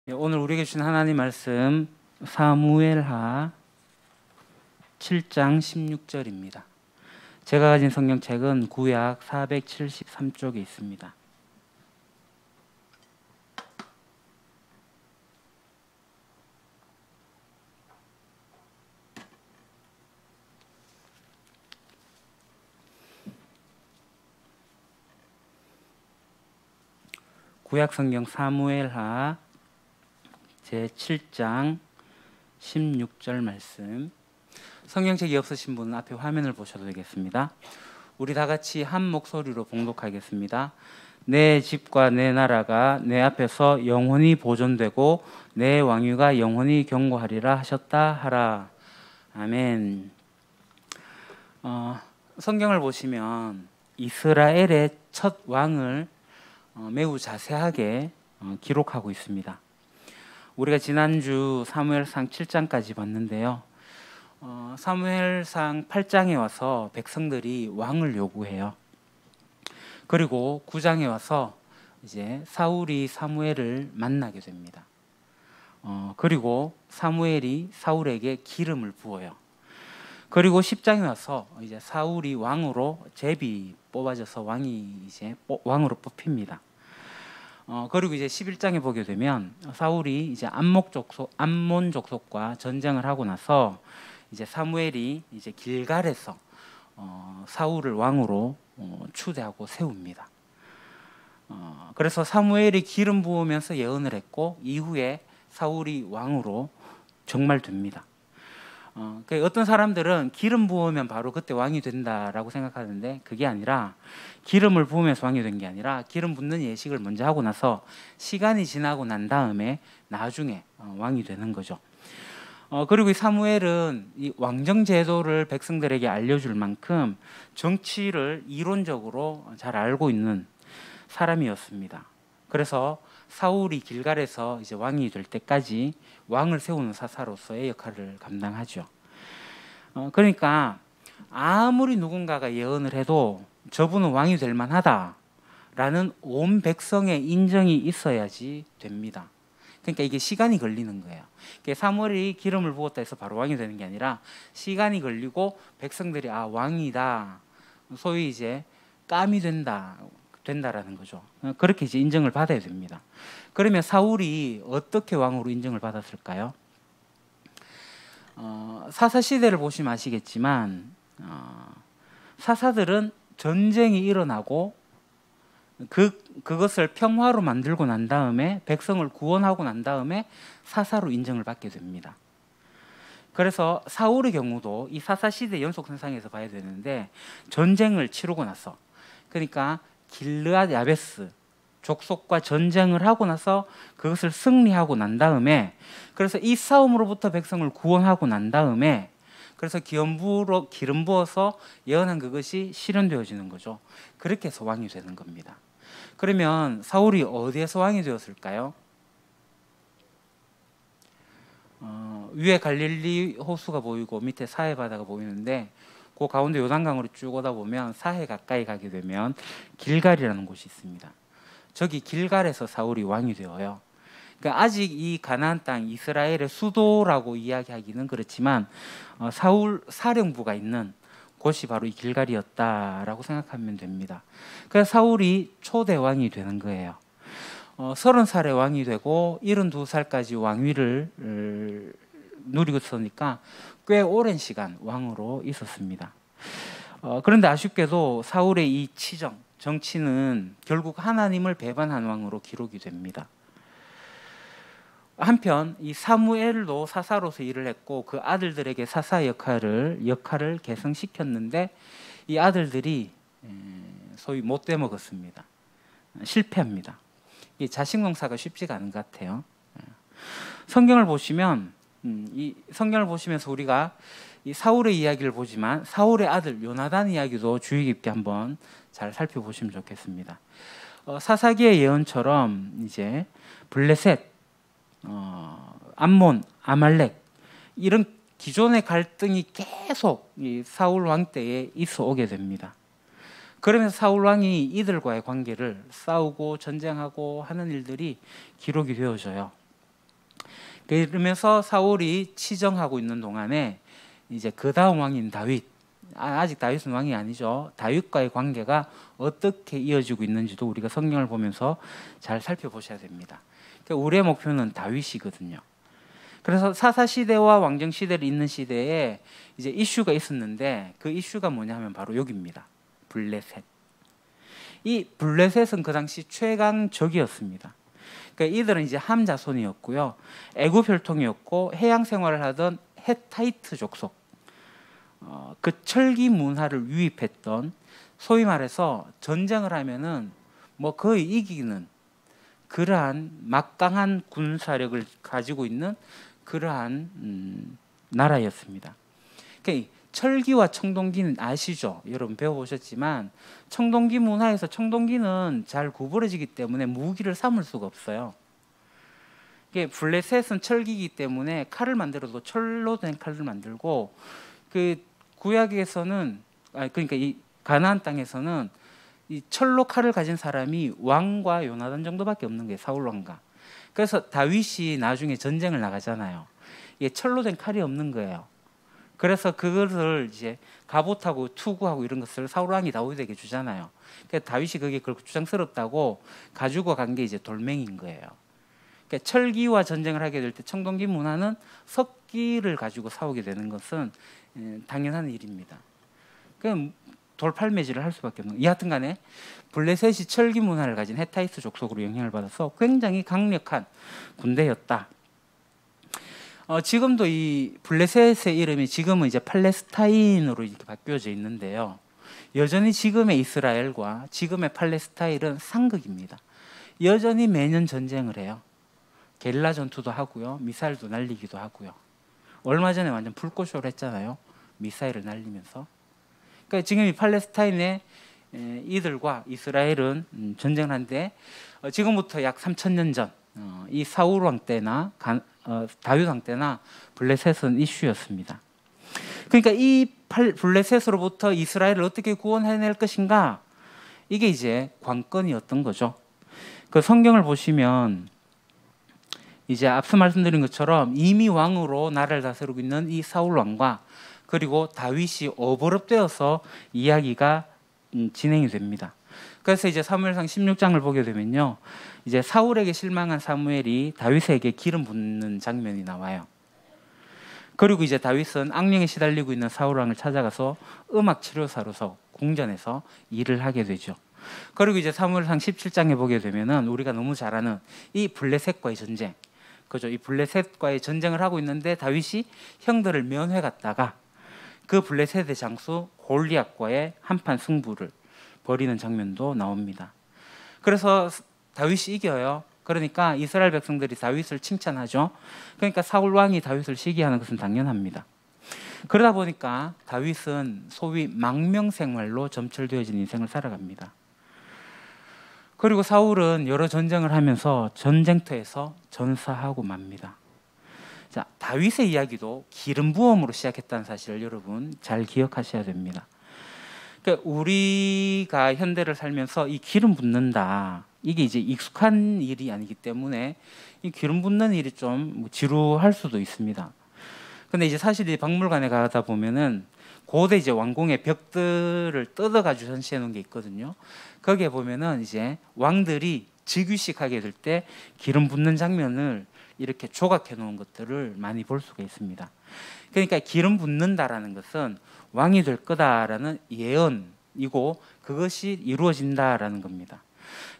오늘 우리에게 주신 하나님 말씀 사무엘하 7장 16절입니다. 제가 가진 성경책은 구약 473쪽에 있습니다. 구약 성경 사무엘하 제7장 16절 말씀. 성경책이 없으신 분은 앞에 화면을 보셔도 되겠습니다. 우리 다 같이 한 목소리로 봉독하겠습니다. 내 집과 내 나라가 내 앞에서 영원히 보존되고 내 왕위가 영원히 경고하리라 하셨다 하라. 아멘. 성경을 보시면 이스라엘의 첫 왕을 매우 자세하게 기록하고 있습니다. 우리가 지난주 사무엘상 7장까지 봤는데요. 사무엘상 8장에 와서 백성들이 왕을 요구해요. 그리고 9장에 와서 이제 사울이 사무엘을 만나게 됩니다. 그리고 사무엘이 사울에게 기름을 부어요. 그리고 10장에 와서 이제 사울이 왕으로 제비 뽑아져서 왕이 이제 왕으로 뽑힙니다. 그리고 이제 11장에 보게 되면 사울이 이제 암몬 족속과 전쟁을 하고 나서 이제 사무엘이 이제 길갈에서 사울을 왕으로 추대하고 세웁니다. 그래서 사무엘이 기름 부으면서 예언을 했고 이후에 사울이 왕으로 정말 됩니다. 어떤 사람들은 기름 부으면 바로 그때 왕이 된다라고 생각하는데 그게 아니라 기름을 부으면서 왕이 된 게 아니라 기름 붓는 예식을 먼저 하고 나서 시간이 지나고 난 다음에 나중에 왕이 되는 거죠. 그리고 이 사무엘은 이 왕정 제도를 백성들에게 알려줄 만큼 정치를 이론적으로 잘 알고 있는 사람이었습니다. 그래서 사울이 길갈에서 이제 왕이 될 때까지 왕을 세우는 사사로서의 역할을 감당하죠. 그러니까 아무리 누군가가 예언을 해도 저분은 왕이 될 만하다라는 온 백성의 인정이 있어야지 됩니다. 그러니까 이게 시간이 걸리는 거예요. 그러니까 사무엘이 기름을 부었다 해서 바로 왕이 되는 게 아니라 시간이 걸리고 백성들이 왕이다, 소위 이제 깜이 된다라는 거죠. 그렇게 이제 인정을 받아야 됩니다. 그러면 사울이 어떻게 왕으로 인정을 받았을까요? 사사 시대를 보시면 아시겠지만 사사들은 전쟁이 일어나고 그것을 평화로 만들고 난 다음에 백성을 구원하고 난 다음에 사사로 인정을 받게 됩니다. 그래서 사울의 경우도 이 사사 시대 연속선상에서 봐야 되는데 전쟁을 치르고 나서, 그러니까 길르앗 야베스 족속과 전쟁을 하고 나서 그것을 승리하고 난 다음에, 그래서 이 싸움으로부터 백성을 구원하고 난 다음에 그래서 기름 부어서 예언한 그것이 실현되어지는 거죠. 그렇게 해서 왕이 되는 겁니다. 그러면 사울이 어디에서 왕이 되었을까요? 위에 갈릴리 호수가 보이고 밑에 사해 바다가 보이는데 그 가운데 요단강으로 쭉 오다 보면 사해 가까이 가게 되면 길갈이라는 곳이 있습니다. 저기 길갈에서 사울이 왕이 되어요. 그러니까 아직 이 가나안 땅 이스라엘의 수도라고 이야기하기는 그렇지만 사울 사령부가 있는 곳이 바로 이 길갈이었다라고 생각하면 됩니다. 그래서 사울이 초대 왕이 되는 거예요. 30살에 왕이 되고 72살까지 왕위를 누리고 있으니까 꽤 오랜 시간 왕으로 있었습니다. 그런데 아쉽게도 사울의 이 정치는 결국 하나님을 배반한 왕으로 기록이 됩니다. 한편 이 사무엘도 사사로서 일을 했고 그 아들들에게 사사 역할을 계승시켰는데 이 아들들이 소위 못돼 먹었습니다. 실패합니다. 이 자식 농사가 쉽지가 않은 것 같아요. 성경을 보시면서 우리가 이 사울의 이야기를 보지만 사울의 아들 요나단 이야기도 주의 깊게 한번 잘 살펴보시면 좋겠습니다. 사사기의 예언처럼 이제 블레셋, 암몬, 아말렉 이런 기존의 갈등이 계속 이 사울 왕 때에 있어 오게 됩니다. 그러면서 사울 왕이 이들과의 관계를 싸우고 전쟁하고 하는 일들이 기록이 되어져요. 그러면서 사울이 치정하고 있는 동안에 이제 그 다음 왕인 다윗, 아직 다윗은 왕이 아니죠. 다윗과의 관계가 어떻게 이어지고 있는지도 우리가 성경을 보면서 잘 살펴보셔야 됩니다. 그러니까 우리의 목표는 다윗이거든요. 그래서 사사 시대와 왕정 시대를 잇는 시대에 이제 이슈가 있었는데 그 이슈가 뭐냐 하면 바로 여기입니다. 블레셋. 이 블레셋은 그 당시 최강 적이었습니다. 그러니까 이들은 이제 함 자손이었고요, 애굽 혈통이었고 해양 생활을 하던 헤타이트 족속, 그 철기 문화를 유입했던, 소위 말해서 전쟁을 하면은 뭐 거의 이기는 그러한 막강한 군사력을 가지고 있는 그러한 나라였습니다. 그러니까 철기와 청동기는 아시죠? 여러분 배워보셨지만 청동기 문화에서 청동기는 잘 구부러지기 때문에 무기를 삼을 수가 없어요. 블레셋은 철기이기 때문에 칼을 만들어도 철로 된 칼을 만들고, 그 구약에서는 그러니까 이 가나안 땅에서는 이 철로 칼을 가진 사람이 왕과 요나단 정도밖에 없는 거예요. 사울 왕과. 그래서 다윗이 나중에 전쟁을 나가잖아요. 이게 철로 된 칼이 없는 거예요. 그래서 그것을 이제 갑옷하고 투구하고 이런 것을 사울 왕이 다윗에게 주잖아요. 그래서 다윗이 그게 그렇게 주장스럽다고 가지고 간 게 이제 돌멩이인 거예요. 그러니까 철기와 전쟁을 하게 될 때 청동기 문화는 석기를 가지고 싸우게 되는 것은 당연한 일입니다. 그럼 돌팔매질을 할 수밖에 없는. 여하튼 간에 블레셋이 철기 문화를 가진 헤타이트 족속으로 영향을 받아서 굉장히 강력한 군대였다. 지금도 이 블레셋의 이름이 지금은 이제 팔레스타인으로 이렇게 바뀌어져 있는데요. 여전히 지금의 이스라엘과 지금의 팔레스타인은 상극입니다. 여전히 매년 전쟁을 해요. 게릴라 전투도 하고요, 미사일도 날리기도 하고요. 얼마 전에 완전 불꽃쇼를 했잖아요. 미사일을 날리면서. 그러니까 지금 이 팔레스타인의 이들과 이스라엘은 전쟁을 하는데 지금부터 약 3,000년 전 이 사울 왕 때나 다윗 왕 때나 블레셋은 이슈였습니다. 그러니까 이 블레셋으로부터 이스라엘을 어떻게 구원해낼 것인가, 이게 이제 관건이었던 거죠. 그 성경을 보시면 이제 앞서 말씀드린 것처럼 이미 왕으로 나라를 다스리고 있는 이 사울 왕과 그리고 다윗이 어버럽되어서 이야기가 진행이 됩니다. 그래서 이제 사무엘상 16장을 보게 되면요, 이제 사울에게 실망한 사무엘이 다윗에게 기름 붓는 장면이 나와요. 그리고 이제 다윗은 악령에 시달리고 있는 사울 왕을 찾아가서 음악 치료사로서 궁전에서 일을 하게 되죠. 그리고 이제 사무엘상 17장에 보게 되면은 우리가 너무 잘 아는 이 블레셋과의 전쟁, 그죠? 이 블레셋과의 전쟁을 하고 있는데 다윗이 형들을 면회 갔다가 그 블레셋의 장수 골리앗과의 한판 승부를 벌이는 장면도 나옵니다. 그래서 다윗이 이겨요. 그러니까 이스라엘 백성들이 다윗을 칭찬하죠. 그러니까 사울 왕이 다윗을 시기하는 것은 당연합니다. 그러다 보니까 다윗은 소위 망명생활로 점철되어진 인생을 살아갑니다. 그리고 사울은 여러 전쟁을 하면서 전쟁터에서 전사하고 맙니다. 자, 다윗의 이야기도 기름 부음으로 시작했다는 사실을 여러분 잘 기억하셔야 됩니다. 그러니까 우리가 현대를 살면서 이 기름 붓는다, 이게 이제 익숙한 일이 아니기 때문에 이 기름 붓는 일이 좀 지루할 수도 있습니다. 근데 이제 사실 이 박물관에 가다 보면은 고대 이제 왕궁의 벽들을 뜯어가지고 전시해 놓은 게 있거든요. 거기에 보면은 이제 왕들이 즉위식하게 될 때 기름 붓는 장면을 이렇게 조각해 놓은 것들을 많이 볼 수가 있습니다. 그러니까 기름 붓는다라는 것은 왕이 될 거다라는 예언이고 그것이 이루어진다라는 겁니다.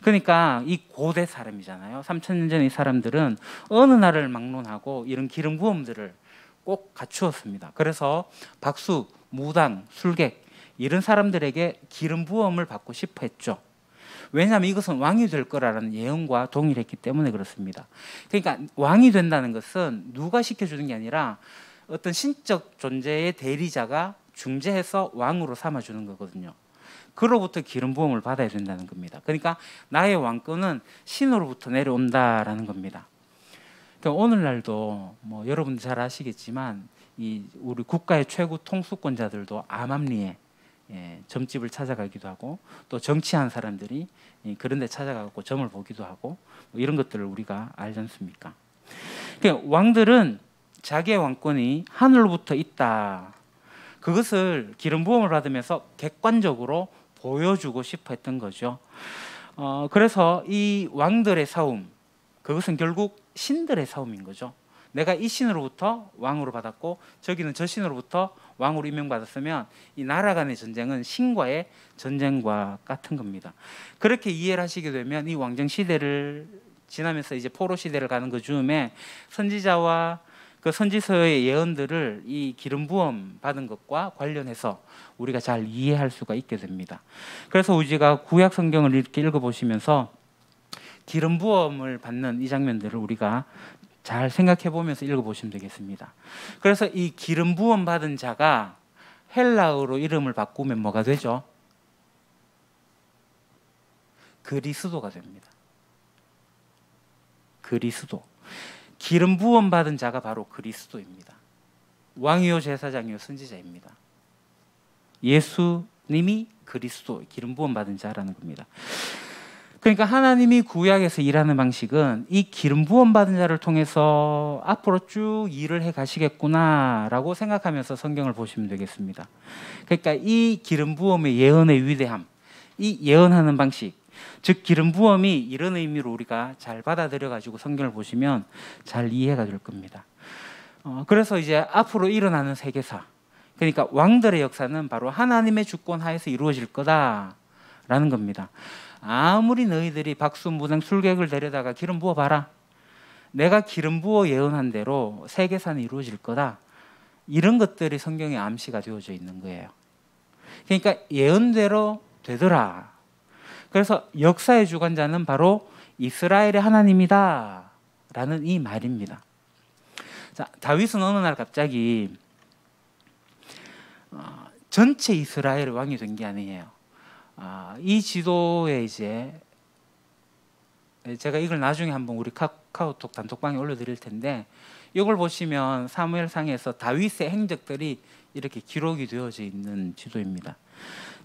그러니까 이 고대 사람이잖아요. 3,000년 전 이 사람들은 어느 나라를 막론하고 이런 기름 부음들을 꼭 갖추었습니다. 그래서 박수, 무당, 술객 이런 사람들에게 기름 부음을 받고 싶어 했죠. 왜냐하면 이것은 왕이 될 거라는 예언과 동일했기 때문에 그렇습니다. 그러니까 왕이 된다는 것은 누가 시켜주는 게 아니라 어떤 신적 존재의 대리자가 중재해서 왕으로 삼아주는 거거든요. 그로부터 기름 부음을 받아야 된다는 겁니다. 그러니까 나의 왕권은 신으로부터 내려온다라는 겁니다. 그러니까 오늘날도 뭐 여러분들 잘 아시겠지만 이 우리 국가의 최고 통수권자들도 암암리에 점집을 찾아가기도 하고 또 정치한 사람들이 그런 데 찾아가고 점을 보기도 하고 뭐 이런 것들을 우리가 알지 않습니까? 그러니까 왕들은 자기의 왕권이 하늘로부터 있다. 그것을 기름 부음을 받으면서 객관적으로 보여주고 싶어 했던 거죠. 그래서 이 왕들의 싸움, 그것은 결국 신들의 싸움인 거죠. 내가 이 신으로부터 왕으로 받았고 저기는 저 신으로부터 왕으로 임명받았으면 이 나라 간의 전쟁은 신과의 전쟁과 같은 겁니다. 그렇게 이해를 하시게 되면 이 왕정 시대를 지나면서 이제 포로 시대를 가는 그 즈음에 선지자와 그 선지서의 예언들을 이 기름 부음 받은 것과 관련해서 우리가 잘 이해할 수가 있게 됩니다. 그래서 우리가 구약 성경을 이렇게 읽어보시면서 기름 부음을 받는 이 장면들을 우리가 잘 생각해 보면서 읽어보시면 되겠습니다. 그래서 이 기름 부음 받은 자가 헬라어로 이름을 바꾸면 뭐가 되죠? 그리스도가 됩니다. 그리스도. 기름 부음 받은 자가 바로 그리스도입니다. 왕이요 제사장이요 선지자입니다. 예수님이 그리스도, 기름 부음 받은 자라는 겁니다. 그러니까 하나님이 구약에서 일하는 방식은 이 기름 부음 받은 자를 통해서 앞으로 쭉 일을 해 가시겠구나라고 생각하면서 성경을 보시면 되겠습니다. 그러니까 이 기름 부음의 예언의 위대함, 이 예언하는 방식, 즉 기름 부음이 이런 의미로 우리가 잘 받아들여 가지고 성경을 보시면 잘 이해가 될 겁니다. 그래서 이제 앞으로 일어나는 세계사, 그러니까 왕들의 역사는 바로 하나님의 주권 하에서 이루어질 거다라는 겁니다. 아무리 너희들이 박수무당 술객을 데려다가 기름 부어봐라, 내가 기름 부어 예언한 대로 세계사는 이루어질 거다, 이런 것들이 성경에 암시가 되어져 있는 거예요. 그러니까 예언대로 되더라. 그래서 역사의 주관자는 바로 이스라엘의 하나님이다 라는 이 말입니다. 자, 다윗은 어느 날 갑자기 전체 이스라엘의 왕이 된 게 아니에요. 이 지도에 이제 제가 이걸 나중에 한번 우리 카카오톡 단톡방에 올려드릴 텐데, 이걸 보시면 사무엘상에서 다윗의 행적들이 이렇게 기록이 되어져 있는 지도입니다.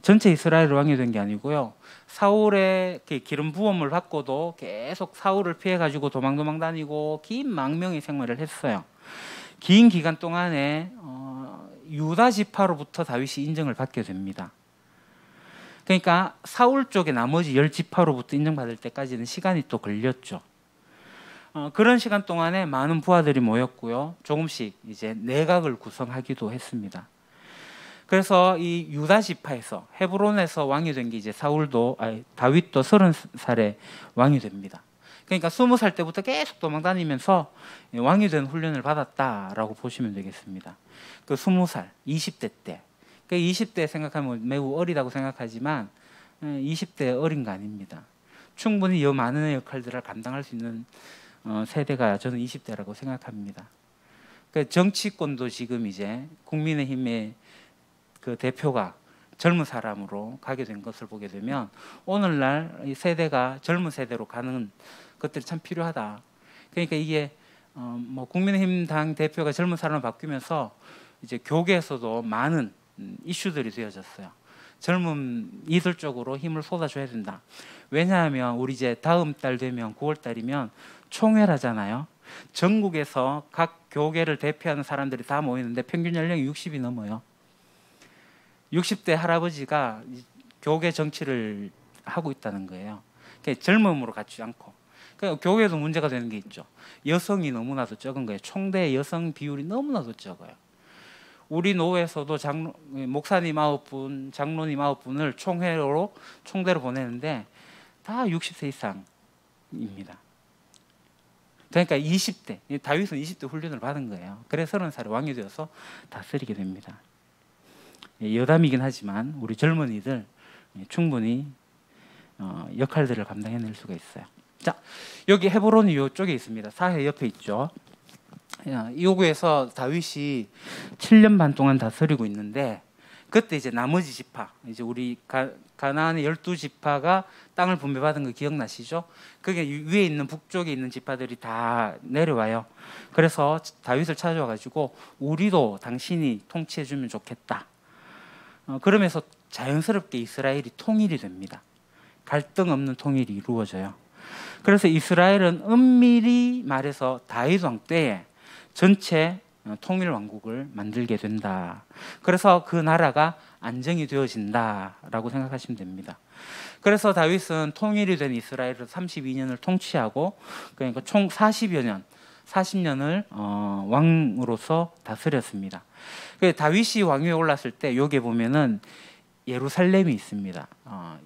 전체 이스라엘 왕이 된 게 아니고요, 사울의 기름 부음을 받고도 계속 사울을 피해 가지고 도망도망 다니고 긴 망명의 생활을 했어요. 긴 기간 동안에 유다 지파로부터 다윗이 인정을 받게 됩니다. 그러니까 사울 쪽의 나머지 10지파로부터 인정받을 때까지는 시간이 또 걸렸죠. 그런 시간 동안에 많은 부하들이 모였고요, 조금씩 이제 내각을 구성하기도 했습니다. 그래서 이 유다 지파에서 헤브론에서 왕이 된 게 이제 다윗도 30살에 왕이 됩니다. 그러니까 20살 때부터 계속 도망다니면서 왕이 된 훈련을 받았다라고 보시면 되겠습니다. 그 20살, 20대 때. 그 20대 생각하면 매우 어리다고 생각하지만 20대 어린 거 아닙니다. 충분히 이 많은 역할들을 감당할 수 있는 세대가 저는 20대라고 생각합니다. 그 정치권도 지금 이제 국민의힘의 그 대표가 젊은 사람으로 가게 된 것을 보게 되면 오늘날 이 세대가 젊은 세대로 가는 것들이 참 필요하다. 그러니까 이게 국민의힘 당 대표가 젊은 사람으로 바뀌면서 이제 교계에서도 많은 이슈들이 되어졌어요. 젊은 이들 쪽으로 힘을 쏟아줘야 된다. 왜냐하면 우리 이제 다음 달 되면 9월 달이면 총회라잖아요. 전국에서 각 교계를 대표하는 사람들이 다 모이는데 평균 연령이 60이 넘어요. 60대 할아버지가 교계 정치를 하고 있다는 거예요. 젊음으로 갖추지 않고. 그러니까 교계에도 문제가 되는 게 있죠. 여성이 너무나도 적은 거예요. 총대 여성 비율이 너무나도 적어요. 우리 노회에서도 목사님 9분, 장로님 9분을 총대로 보내는데 다 60세 이상입니다. 그러니까 20대, 다윗은 20대 훈련을 받은 거예요. 그래서 30살에 왕이 되어서 다스리게 됩니다. 여담이긴 하지만 우리 젊은이들 충분히 역할들을 감당해낼 수가 있어요. 자, 여기 헤브론이 이쪽에 있습니다. 사해 옆에 있죠. 이구에서 다윗이 7년 반 동안 다스리고 있는데, 그때 이제 나머지 지파, 이제 우리 가나안의 12지파가 땅을 분배받은 거 기억나시죠? 그게 위에 있는 북쪽에 있는 지파들이 다 내려와요. 그래서 다윗을 찾아와 가지고 우리도 당신이 통치해 주면 좋겠다. 그러면서 자연스럽게 이스라엘이 통일이 됩니다. 갈등 없는 통일이 이루어져요. 그래서 이스라엘은 엄밀히 말해서 다윗 왕 때에 전체 통일 왕국을 만들게 된다. 그래서 그 나라가 안정이 되어진다라고 생각하시면 됩니다. 그래서 다윗은 통일이 된 이스라엘을 32년을 통치하고, 그러니까 총 40년을 왕으로서 다스렸습니다. 다윗이 왕위에 올랐을 때 여기 보면은 예루살렘이 있습니다.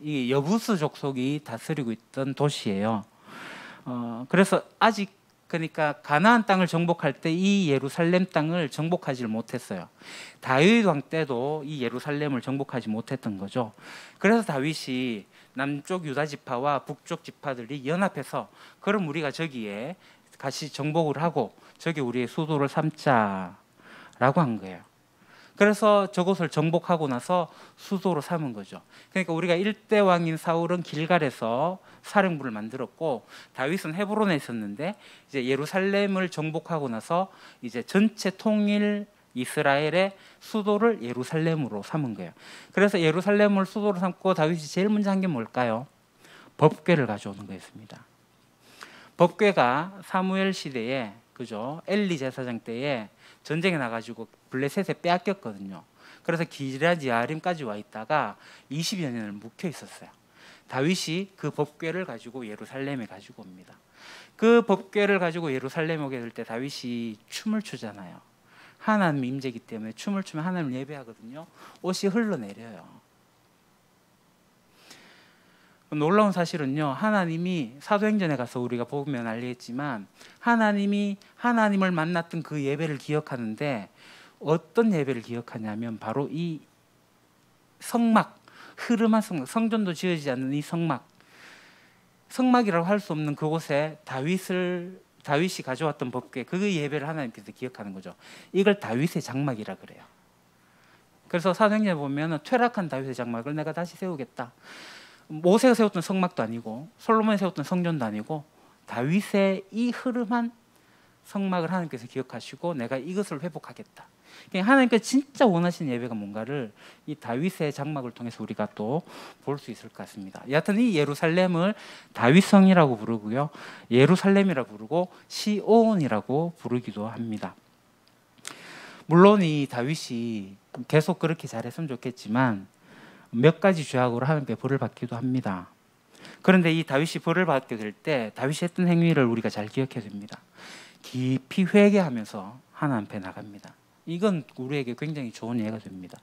이 여부스 족속이 다스리고 있던 도시예요. 그래서 아직, 그러니까 가나안 땅을 정복할 때 이 예루살렘 땅을 정복하지 못했어요. 다윗 왕 때도 이 예루살렘을 정복하지 못했던 거죠. 그래서 다윗이 남쪽 유다 지파와 북쪽 지파들이 연합해서, 그럼 우리가 저기에 같이 정복을 하고 저기 우리의 수도를 삼자라고 한 거예요. 그래서 저곳을 정복하고 나서 수도로 삼은 거죠. 그러니까 우리가 1대 왕인 사울은 길갈에서 사령부를 만들었고, 다윗은 헤브론에 있었는데, 이제 예루살렘을 정복하고 나서 이제 전체 통일 이스라엘의 수도를 예루살렘으로 삼은 거예요. 그래서 예루살렘을 수도로 삼고 다윗이 제일 먼저 한 게 뭘까요? 법궤를 가져오는 거였습니다. 법궤가 사무엘 시대에, 그죠? 엘리 제사장 때에 전쟁에 나가지고 블레셋에 빼앗겼거든요. 그래서 기럇 야림까지 와 있다가 20여 년을 묵혀 있었어요. 다윗이 그 법궤를 가지고 예루살렘에 가지고 옵니다. 그 법궤를 가지고 예루살렘에 오게 될 때 다윗이 춤을 추잖아요. 하나님 임재이기 때문에 춤을 추면 하나님을 예배하거든요. 옷이 흘러내려요. 놀라운 사실은요, 하나님이 사도행전에 가서 우리가 보면 알겠지만, 하나님이 하나님을 만났던 그 예배를 기억하는데, 어떤 예배를 기억하냐면 바로 이 성막, 흐름한 성막, 성전도 지어지지 않는 이 성막이라고 할 수 없는 그곳에 다윗이 가져왔던 법궤, 그 예배를 하나님께서 기억하는 거죠. 이걸 다윗의 장막이라 그래요. 그래서 사도행전에 보면 퇴락한 다윗의 장막을 내가 다시 세우겠다. 모세가 세웠던 성막도 아니고 솔로몬이 세웠던 성전도 아니고 다윗의 이 흐름한 성막을 하나님께서 기억하시고 내가 이것을 회복하겠다. 하나님께서 진짜 원하시는 예배가 뭔가를 이 다윗의 장막을 통해서 우리가 또 볼 수 있을 것 같습니다. 여하튼 이 예루살렘을 다윗성이라고 부르고요, 예루살렘이라고 부르고 시온이라고 부르기도 합니다. 물론 이 다윗이 계속 그렇게 잘했으면 좋겠지만 몇 가지 죄악으로 하나님께 벌을 받기도 합니다. 그런데 이 다윗이 벌을 받게 될 때 다윗이 했던 행위를 우리가 잘 기억해야 됩니다. 깊이 회개하면서 하나님 앞에 나갑니다. 이건 우리에게 굉장히 좋은 예가 됩니다.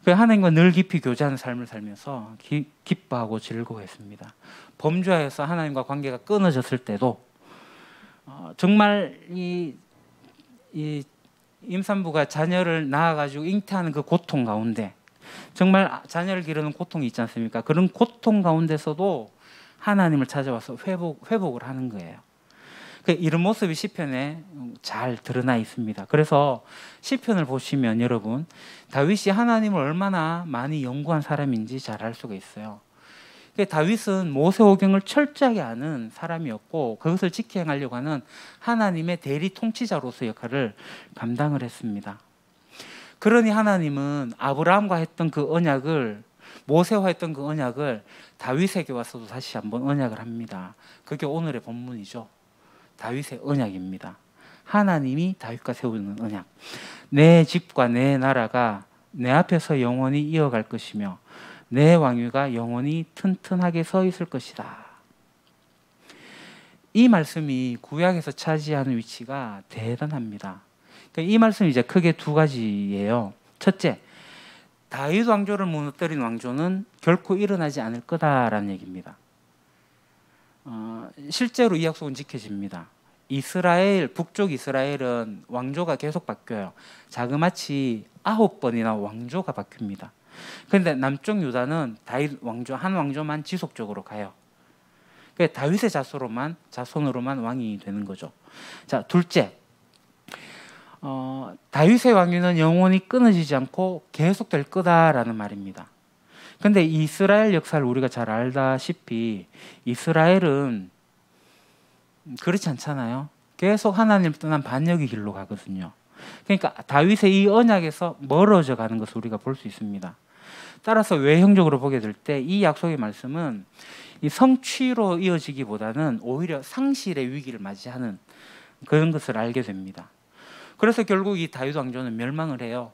하나님과 늘 깊이 교제하는 삶을 살면서 기뻐하고 즐거워했습니다. 범죄하여서 하나님과 관계가 끊어졌을 때도 정말 이 임산부가 자녀를 낳아가지고 잉태하는 그 고통 가운데, 정말 자녀를 기르는 고통이 있지 않습니까? 그런 고통 가운데서도 하나님을 찾아와서 회복을 하는 거예요. 이런 모습이 시편에 잘 드러나 있습니다. 그래서 시편을 보시면 여러분, 다윗이 하나님을 얼마나 많이 연구한 사람인지 잘 알 수가 있어요. 다윗은 모세오경을 철저하게 아는 사람이었고, 그것을 지켜 행하려고 하는 하나님의 대리 통치자로서 역할을 감당을 했습니다. 그러니 하나님은 아브라함과 했던 그 언약을, 모세와 했던 그 언약을 다윗에게 와서도 다시 한번 언약을 합니다. 그게 오늘의 본문이죠. 다윗의 언약입니다. 하나님이 다윗과 세우는 언약. 내 집과 내 나라가 내 앞에서 영원히 이어갈 것이며 내 왕위가 영원히 튼튼하게 서 있을 것이다. 이 말씀이 구약에서 차지하는 위치가 대단합니다. 이 말씀이 이제 크게 두 가지예요. 첫째, 다윗 왕조를 무너뜨린 왕조는 결코 일어나지 않을 거다라는 얘기입니다. 실제로 이 약속은 지켜집니다. 북쪽 이스라엘은 왕조가 계속 바뀌어요. 자그마치 9번이나 왕조가 바뀝니다. 그런데 남쪽 유다는 다윗 왕조, 한 왕조만 지속적으로 가요. 다윗의 자손으로만 왕이 되는 거죠. 자, 둘째, 다윗의 왕위는 영원히 끊어지지 않고 계속될 거다라는 말입니다. 그런데 이스라엘 역사를 우리가 잘 알다시피 이스라엘은 그렇지 않잖아요. 계속 하나님을 떠난 반역의 길로 가거든요. 그러니까 다윗의 이 언약에서 멀어져 가는 것을 우리가 볼 수 있습니다. 따라서 외형적으로 보게 될 때 이 약속의 말씀은 이 성취로 이어지기보다는 오히려 상실의 위기를 맞이하는 그런 것을 알게 됩니다. 그래서 결국 이 다윗 왕조는 멸망을 해요.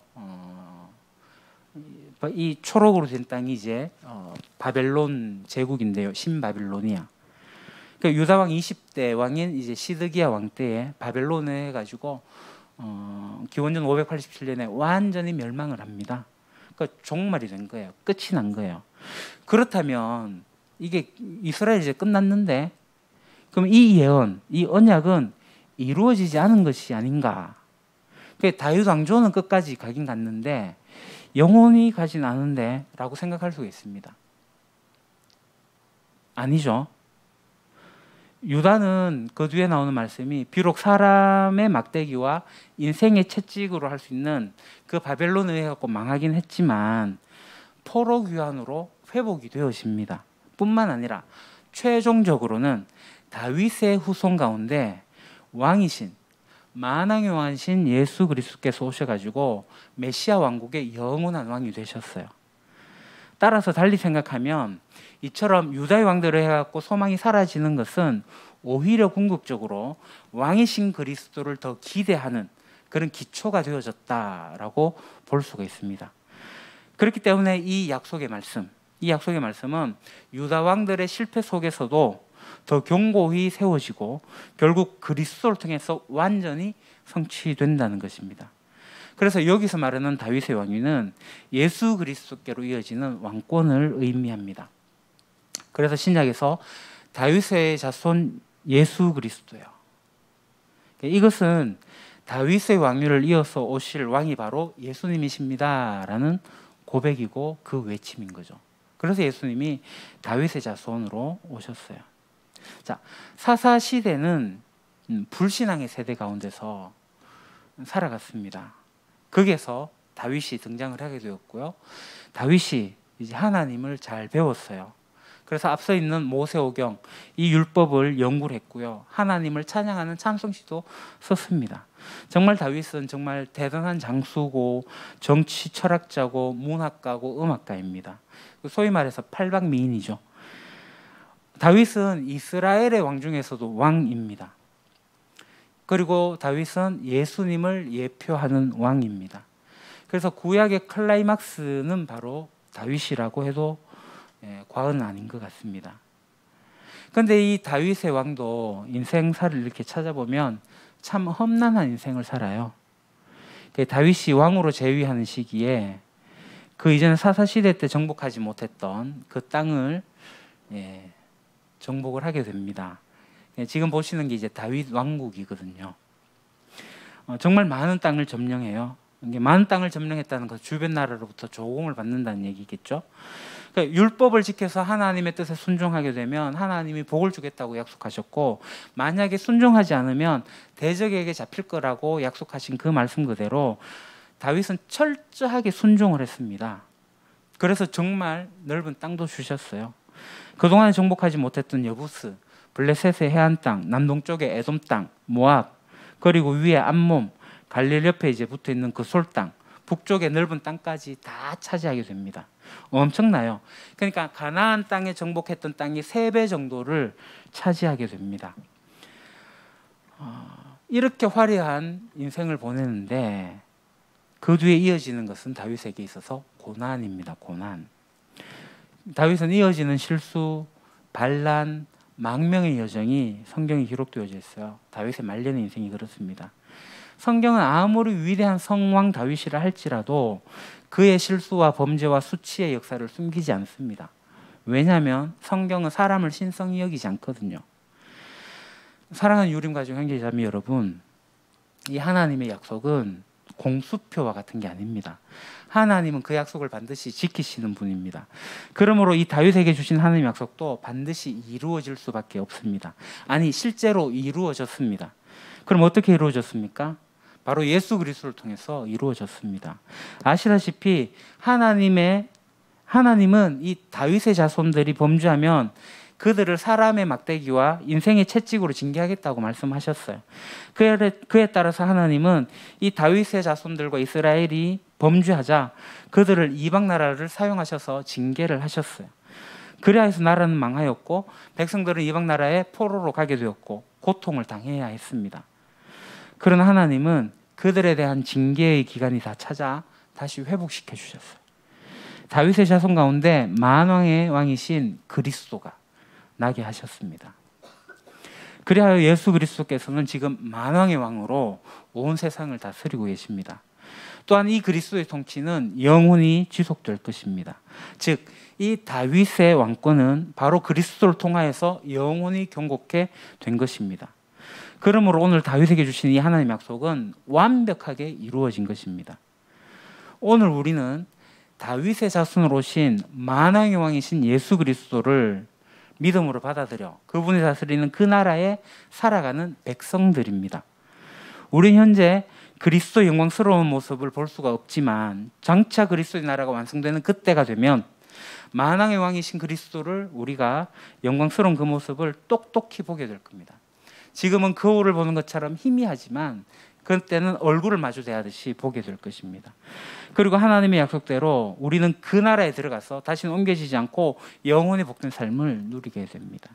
이 초록으로 된 땅이 이제 바벨론 제국인데요. 신바빌로니아. 그러니까 유다 왕 20대 왕인 이제 시드기야 왕 때에 바벨론에 해가지고 기원전 587년에 완전히 멸망을 합니다. 그러니까 종말이 된 거예요. 끝이 난 거예요. 그렇다면 이게 이스라엘 이제 끝났는데 그럼 이 예언, 이 언약은 이루어지지 않은 것이 아닌가? 그러니까 다윗 왕조는 끝까지 가긴 갔는데 영원히 가진 않은데 라고 생각할 수가 있습니다. 아니죠. 유다는 그 뒤에 나오는 말씀이 비록 사람의 막대기와 인생의 채찍으로 할 수 있는 그 바벨론에 의해 망하긴 했지만 포로 귀환으로 회복이 되어집니다. 뿐만 아니라 최종적으로는 다윗의 후손 가운데 왕이신 만왕의 왕이신 예수 그리스도께서 오셔가지고 메시아 왕국의 영원한 왕이 되셨어요. 따라서 달리 생각하면 이처럼 유다의 왕대로 해갖고 소망이 사라지는 것은 오히려 궁극적으로 왕이신 그리스도를 더 기대하는 그런 기초가 되어졌다라고 볼 수가 있습니다. 그렇기 때문에 이 약속의 말씀은 유다 왕들의 실패 속에서도 더 견고히 세워지고 결국 그리스도를 통해서 완전히 성취된다는 것입니다. 그래서 여기서 말하는 다윗의 왕위는 예수 그리스도께로 이어지는 왕권을 의미합니다. 그래서 신약에서 다윗의 자손 예수 그리스도요. 이것은 다윗의 왕위를 이어서 오실 왕이 바로 예수님이십니다라는 고백이고 그 외침인 거죠. 그래서 예수님이 다윗의 자손으로 오셨어요. 자, 사사 시대는 불신앙의 세대 가운데서 살아갔습니다. 거기에서 다윗이 등장을 하게 되었고요. 다윗이 이제 하나님을 잘 배웠어요. 그래서 앞서 있는 모세오경 이 율법을 연구를 했고요. 하나님을 찬양하는 찬송시도 썼습니다. 정말 다윗은 정말 대단한 장수고 정치 철학자고 문학가고 음악가입니다. 소위 말해서 팔방미인이죠. 다윗은 이스라엘의 왕 중에서도 왕입니다. 그리고 다윗은 예수님을 예표하는 왕입니다. 그래서 구약의 클라이막스는 바로 다윗이라고 해도 과언은 아닌 것 같습니다. 그런데 이 다윗의 왕도 인생사를 이렇게 찾아보면 참 험난한 인생을 살아요. 다윗이 왕으로 재위하는 시기에 그 이전 사사시대 때 정복하지 못했던 그 땅을 정복을 하게 됩니다. 지금 보시는 게 이제 다윗 왕국이거든요. 정말 많은 땅을 점령해요. 많은 땅을 점령했다는 것은 주변 나라로부터 조공을 받는다는 얘기겠죠. 그러니까 율법을 지켜서 하나님의 뜻에 순종하게 되면 하나님이 복을 주겠다고 약속하셨고, 만약에 순종하지 않으면 대적에게 잡힐 거라고 약속하신 그 말씀 그대로 다윗은 철저하게 순종을 했습니다. 그래서 정말 넓은 땅도 주셨어요. 그동안 정복하지 못했던 여부스, 블레셋의 해안 땅, 남동쪽의 에돔 땅, 모압, 그리고 위에 암몬, 갈릴리 옆에 이제 붙어 있는 그 솔 땅, 북쪽의 넓은 땅까지 다 차지하게 됩니다. 엄청나요. 그러니까 가나안 땅에 정복했던 땅이 3배 정도를 차지하게 됩니다. 이렇게 화려한 인생을 보내는데 그 뒤에 이어지는 것은 다윗에게 있어서 고난입니다. 고난. 다윗은 이어지는 실수, 반란, 망명의 여정이 성경에 기록되어져 있어요. 다윗의 말년의 인생이 그렇습니다. 성경은 아무리 위대한 성왕 다윗이라 할지라도 그의 실수와 범죄와 수치의 역사를 숨기지 않습니다. 왜냐하면 성경은 사람을 신성히 여기지 않거든요. 사랑하는 유림가족 형제자매 여러분, 이 하나님의 약속은 공수표와 같은 게 아닙니다. 하나님은 그 약속을 반드시 지키시는 분입니다. 그러므로 이 다윗에게 주신 하나님의 약속도 반드시 이루어질 수밖에 없습니다. 아니, 실제로 이루어졌습니다. 그럼 어떻게 이루어졌습니까? 바로 예수 그리스도를 통해서 이루어졌습니다. 아시다시피 하나님은 이 다윗의 자손들이 범죄하면 그들을 사람의 막대기와 인생의 채찍으로 징계하겠다고 말씀하셨어요. 그에 따라서 하나님은 이 다윗의 자손들과 이스라엘이 범죄하자 그들을 이방 나라를 사용하셔서 징계를 하셨어요. 그래야 해서 나라는 망하였고 백성들은 이방 나라에 포로로 가게 되었고 고통을 당해야 했습니다. 그러나 하나님은 그들에 대한 징계의 기간이 다 찾아 다시 회복시켜 주셨어요. 다윗의 자손 가운데 만왕의 왕이신 그리스도가 나게 하셨습니다. 그리하여 예수 그리스도께서는 지금 만왕의 왕으로 온 세상을 다스리고 계십니다. 또한 이 그리스도의 통치는 영원히 지속될 것입니다. 즉, 이 다윗의 왕권은 바로 그리스도를 통하여서 영원히 경고케 된 것입니다. 그러므로 오늘 다윗에게 주신 이 하나님의 약속은 완벽하게 이루어진 것입니다. 오늘 우리는 다윗의 자손으로 오신 만왕의 왕이신 예수 그리스도를 믿음으로 받아들여 그분이 다스리는 그 나라에 살아가는 백성들입니다. 우리는 현재 그리스도의 영광스러운 모습을 볼 수가 없지만 장차 그리스도의 나라가 완성되는 그때가 되면 만왕의 왕이신 그리스도를 우리가 영광스러운 그 모습을 똑똑히 보게 될 겁니다. 지금은 거울을 보는 것처럼 희미하지만 그때는 얼굴을 마주 대하듯이 보게 될 것입니다. 그리고 하나님의 약속대로 우리는 그 나라에 들어가서 다시는 옮겨지지 않고 영원히 복된 삶을 누리게 됩니다.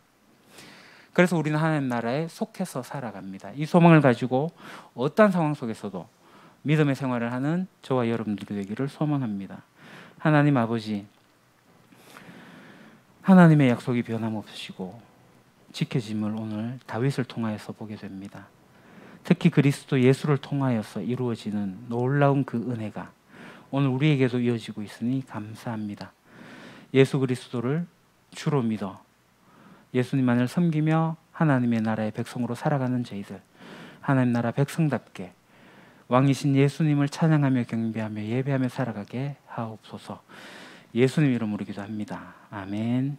그래서 우리는 하나님 나라에 속해서 살아갑니다. 이 소망을 가지고 어떤 상황 속에서도 믿음의 생활을 하는 저와 여러분들이 되기를 소망합니다. 하나님 아버지, 하나님의 약속이 변함없으시고 지켜짐을 오늘 다윗을 통하여서 보게 됩니다. 특히 그리스도 예수를 통하여서 이루어지는 놀라운 그 은혜가 오늘 우리에게도 이어지고 있으니 감사합니다. 예수 그리스도를 주로 믿어 예수님만을 섬기며 하나님의 나라의 백성으로 살아가는 저희들, 하나님 나라 백성답게 왕이신 예수님을 찬양하며 경배하며 예배하며 살아가게 하옵소서. 예수님 이름으로 기도합니다. 아멘.